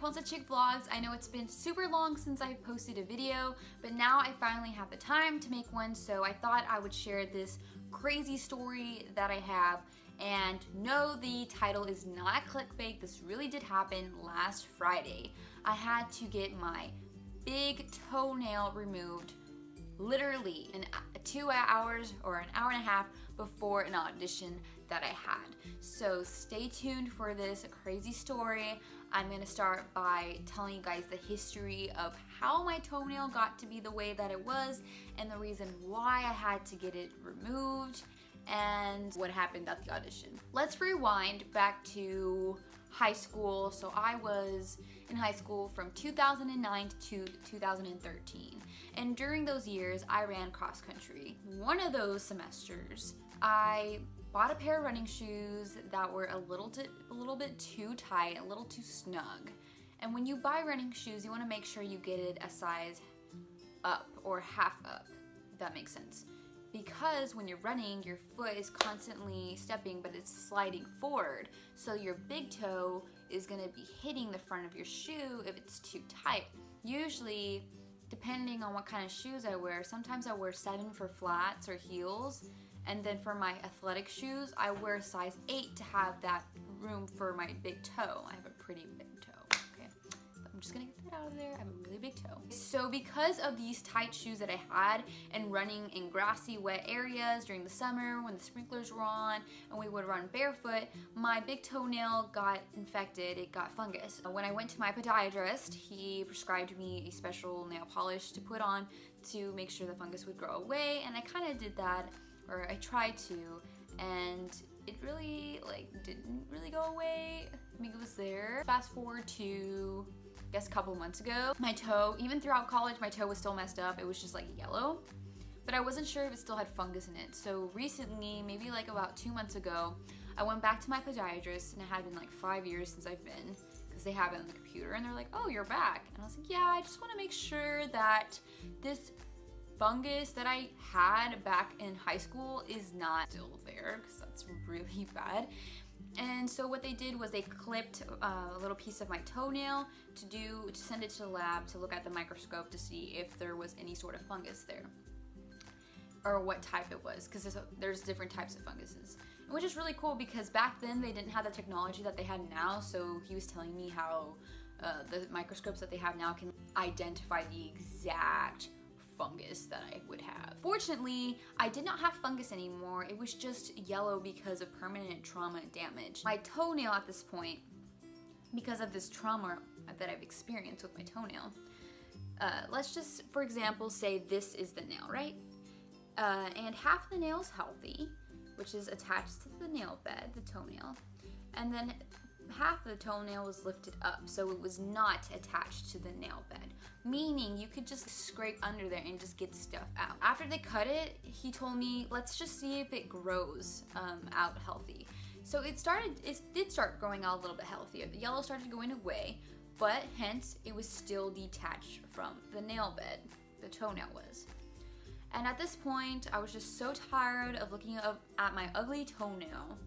Salsa Chick Vlogs. I know it's been super long since I've posted a video, but now I finally have the time to make one, so I thought I would share this crazy story that I have. And no, the title is not clickbait. This really did happen last Friday. I had to get my big toenail removed literally in 2 hours or an hour and a half before an audition that I had. So stay tuned for this crazy story. I'm gonna start by telling you guys the history of how my toenail got to be the way that it was and the reason why I had to get it removed and what happened at the audition. Let's rewind back to high school. So I was in high school from 2009 to 2013. And during those years, I ran cross country. One of those semesters, I bought a pair of running shoes that were a little bit too tight, a little too snug. And when you buy running shoes, you want to make sure you get it a size up or half up, if that makes sense. Because when you're running, your foot is constantly stepping, but it's sliding forward. So your big toe is gonna be hitting the front of your shoe if it's too tight. Usually, depending on what kind of shoes I wear, sometimes I wear 7 for flats or heels. And then for my athletic shoes, I wear a size 8 to have that room for my big toe. I have a pretty big toe, okay? I'm just gonna get that out of there. I have a really big toe. So because of these tight shoes that I had and running in grassy, wet areas during the summer when the sprinklers were on and we would run barefoot, my big toenail got infected. It got fungus. When I went to my podiatrist, he prescribed me a special nail polish to put on to make sure the fungus would grow away, and I kind of did that, or I tried to, and it really didn't really go away. I mean, it was there. Fast forward to I guess a couple months ago, my toe, even throughout college, my toe was still messed up. It was just like yellow, but I wasn't sure if it still had fungus in it. So recently, maybe like about 2 months ago, I went back to my podiatrist, and it had been like 5 years since I've been, because they have it on the computer, and they're like, oh, you're back. And I was like, yeah, I just want to make sure that this fungus that I had back in high school is not still there, because that's really bad. And so what they did was they clipped a little piece of my toenail to send it to the lab to look at the microscope to see if there was any sort of fungus there, or what type it was, because there's different types of funguses, which is really cool because back then they didn't have the technology that they had now. So he was telling me how the microscopes that they have now can identify the exact fungus that I would have. Fortunately, I did not have fungus anymore. It was just yellow because of permanent trauma damage. My toenail at this point, because of this trauma that I've experienced with my toenail, let's just, for example, say this is the nail, right? And half the nail is healthy, which is attached to the nail bed, the toenail, and then half of the toenail was lifted up, so it was not attached to the nail bed, meaning you could just scrape under there and just get stuff out. After they cut it, he told me, let's just see if it grows out healthy. So it did start growing out a little bit healthier. The yellow started going away, but hence it was still detached from the nail bed, the toenail was. And at this point, I was just so tired of looking at my ugly toenail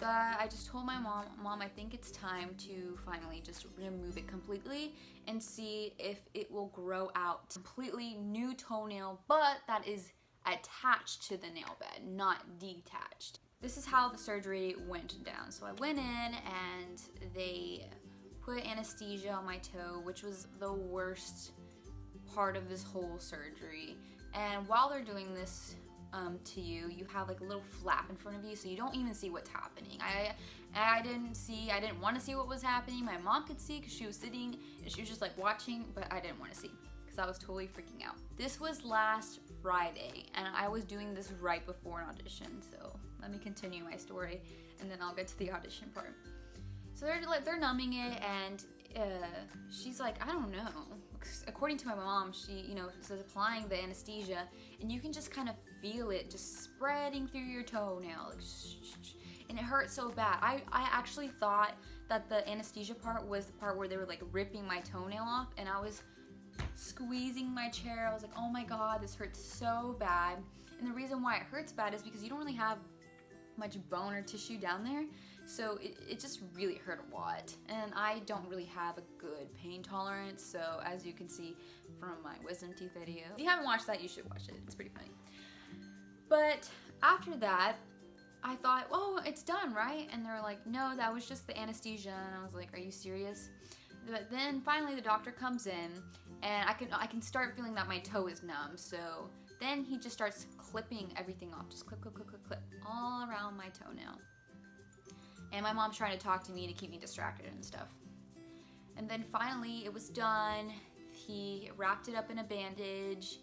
that I just told my mom, I think it's time to finally just remove it completely and see if it will grow out completely new toenail, but that is attached to the nail bed, not detached. This is how the surgery went down. So I went in and they put anesthesia on my toe, which was the worst part of this whole surgery. And while they're doing this to you, you have like a little flap in front of you, so you don't even see what's happening. I didn't want to see what was happening. My mom could see because she was sitting and she was just like watching, but I didn't want to see because I was totally freaking out. This was last Friday, and I was doing this right before an audition. So let me continue my story, and then I'll get to the audition part. So they're numbing it, and she's like, I don't know. According to my mom, she, is applying the anesthesia, and you can just kind of feel it just spreading through your toenail, and it hurt so bad. I actually thought that the anesthesia part was the part where they were like ripping my toenail off, and I was squeezing my chair. I was like, oh my god, this hurts so bad. And the reason why it hurts bad is because you don't really have much bone or tissue down there, So it just really hurt a lot. And I don't really have a good pain tolerance, so as you can see from my wisdom teeth video. If you haven't watched that, you should watch it. It's pretty funny. But after that, I thought, oh, it's done, right? And they were like, no, that was just the anesthesia. And I was like, are you serious? But then finally the doctor comes in, and I can start feeling that my toe is numb. So then he just starts clipping everything off. Just clip, clip, clip, clip, clip all around my toenail. And my mom's trying to talk to me to keep me distracted and stuff. And then finally it was done. He wrapped it up in a bandage,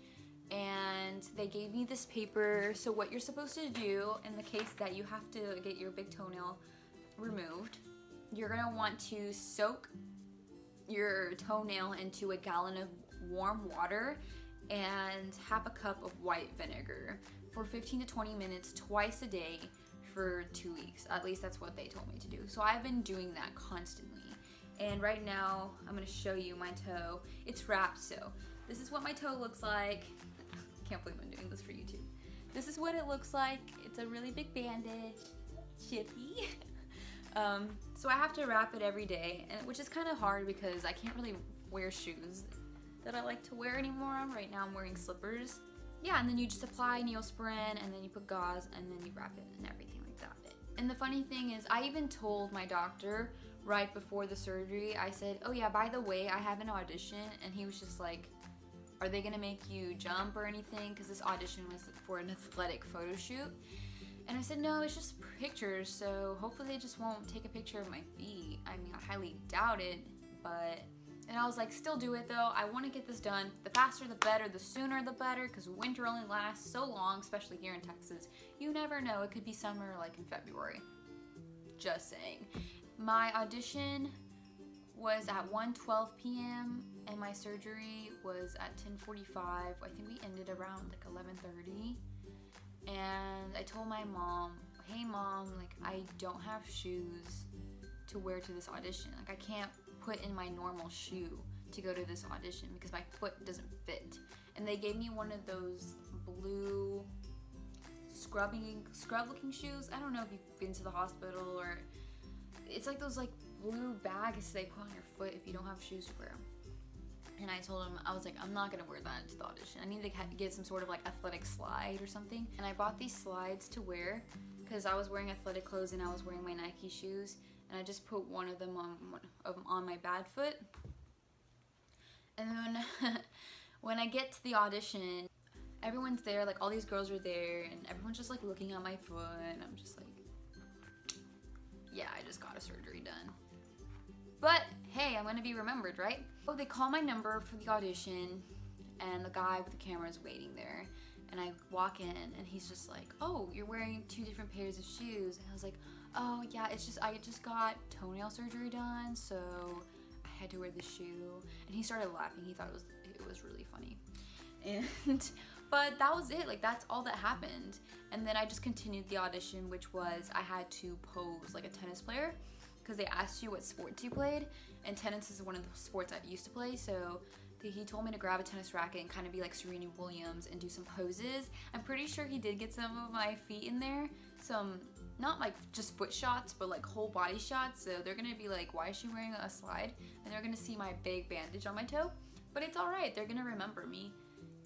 and they gave me this paper. So what you're supposed to do in the case that you have to get your big toenail removed, you're gonna want to soak your toenail into a gallon of warm water and half a cup of white vinegar for 15 to 20 minutes twice a day for 2 weeks. At least that's what they told me to do. So I've been doing that constantly. And right now I'm gonna show you my toe. It's wrapped, so this is what my toe looks like. Can't believe I'm doing this for YouTube. This is what it looks like. It's a really big bandage, chippy. So I have to wrap it every day, and which is kind of hard because I can't really wear shoes that I like to wear anymore. Right now I'm wearing slippers. Yeah, and then you just apply Neosporin, and then you put gauze, and then you wrap it and everything like that. And the funny thing is, I even told my doctor right before the surgery, I said, oh yeah, by the way, I have an audition, and he was just like, are they gonna make you jump or anything? Because this audition was for an athletic photo shoot. And I said, no, it's just pictures, so hopefully they just won't take a picture of my feet. I mean, I highly doubt it, but... And I was like, still do it though. I want to get this done. The faster the better, the sooner the better, because winter only lasts so long, especially here in Texas. You never know, it could be summer like in February. Just saying. My audition was at 1:12 p.m. and my surgery was at 10:45. I think we ended around like 11:30. And I told my mom, hey mom, like I don't have shoes to wear to this audition. Like I can't put in my normal shoe to go to this audition because my foot doesn't fit. And they gave me one of those blue scrub looking shoes. I don't know if you've been to the hospital, or it's like those like blue bags they put on your foot if you don't have shoes to wear. And I told him, I was like, I'm not gonna wear that to the audition. I need to get some sort of like athletic slide or something. And I bought these slides to wear because I was wearing athletic clothes and I was wearing my Nike shoes. And I just put one of them on my bad foot. And then when I get to the audition, everyone's there, like all these girls are there, and everyone's just like looking at my foot, and I'm just like, yeah, I just got a surgery done. But hey, I'm gonna be remembered, right? Oh, they call my number for the audition, and the guy with the camera is waiting there. And I walk in, and he's just like, oh, you're wearing 2 different pairs of shoes. And I was like, oh yeah, it's just, I just got toenail surgery done, so I had to wear the shoe. And he started laughing. He thought it was really funny. And, but that was it. Like, that's all that happened. And then I just continued the audition, which was I had to pose like a tennis player, because they asked you what sports you played, and tennis is one of the sports I used to play. So he told me to grab a tennis racket and kind of be like Serena Williams and do some poses. I'm pretty sure he did get some of my feet in there. Some, not like just foot shots, but like whole body shots. So they're gonna be like, why is she wearing a slide? And they're gonna see my big bandage on my toe. But it's alright, they're gonna remember me,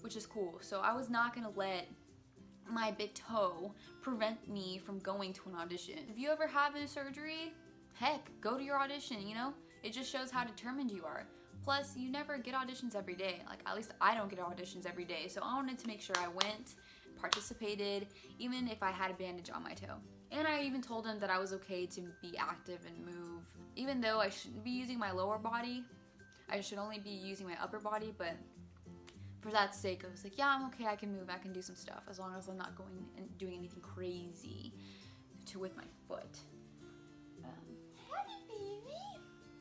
which is cool. So I was not gonna let my big toe prevent me from going to an audition. If you ever have a surgery, heck, go to your audition, you know? It just shows how determined you are. Plus, you never get auditions every day. Like, at least I don't get auditions every day. So I wanted to make sure I went, participated, even if I had a bandage on my toe. And I even told him that I was okay to be active and move. Even though I shouldn't be using my lower body, I should only be using my upper body, but for that sake, I was like, yeah, I'm okay, I can move, I can do some stuff, as long as I'm not going and doing anything crazy with my foot.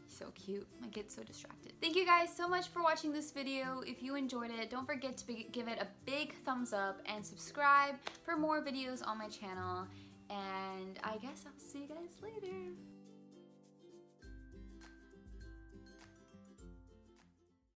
So cute. I get so distracted. Thank you guys so much for watching this video. If you enjoyed it, don't forget to give it a big thumbs up and subscribe for more videos on my channel. And I guess I'll see you guys later.